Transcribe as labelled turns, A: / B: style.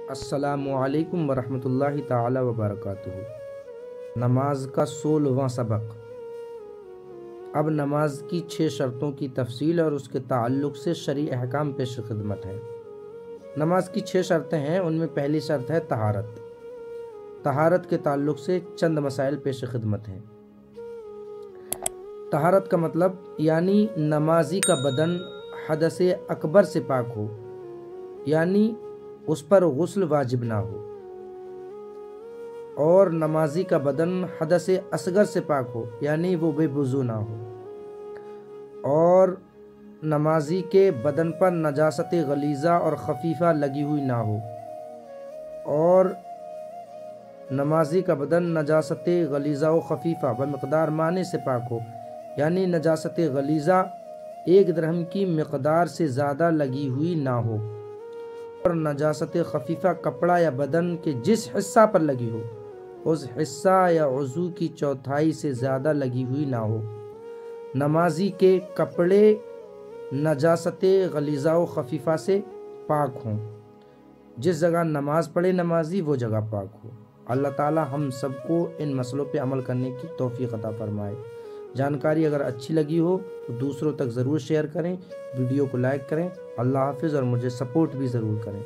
A: السلام علیکم ورحمۃ اللہ تعالی وبرکاتہ۔ نماز کا 16واں سبق۔ اب نماز کی 6 شرطوں کی تفصیل اور اس کے تعلق سے شرعی احکام پیش خدمت ہے۔ نماز کی 6 شرطیں ہیں، ان میں پہلی شرط ہے طہارت۔ طہارت کے تعلق سے چند مسائل پیش خدمت ہیں۔ طہارت کا مطلب یعنی نمازی کا بدن حدث اکبر سے پاک ہو، یعنی اس پر غسل واجب نہ ہو، اور نمازی کا بدن حدث اصغر سے پاک ہو، یعنی وہ بے وضو نہ ہو، اور نمازی کے بدن پر نجاست غلیظہ اور خفیفہ لگی ہوئی نہ ہو، اور نمازی کا بدن نجاست غلیظہ و خفیفہ بمقدار مانے سے پاک ہو، یعنی نجاست غلیظہ 1 درہم کی مقدار سے زیادہ لگی ہوئی نہ ہو، اور نجاست خفیفہ کپڑا یا بدن کے جس حصہ پر لگی ہو اس حصہ یا عضو کی 1/4 سے زیادہ لگی ہوئی نہ ہو۔ نمازی کے کپڑے نجاست غلیظہ و خفیفہ سے پاک ہوں، جس جگہ نماز پڑھے نمازی وہ جگہ پاک ہو۔ اللہ تعالی ہم سب کو ان مسئلوں پہ عمل کرنے کی توفیق عطا فرمائے۔ جانکاری اگر اچھی لگی ہو تو دوسروں تک ضرور شیئر کریں، ویڈیو کو لائک کریں۔ اللہ حافظ، اور مجھے سپورٹ بھی ضرور کریں۔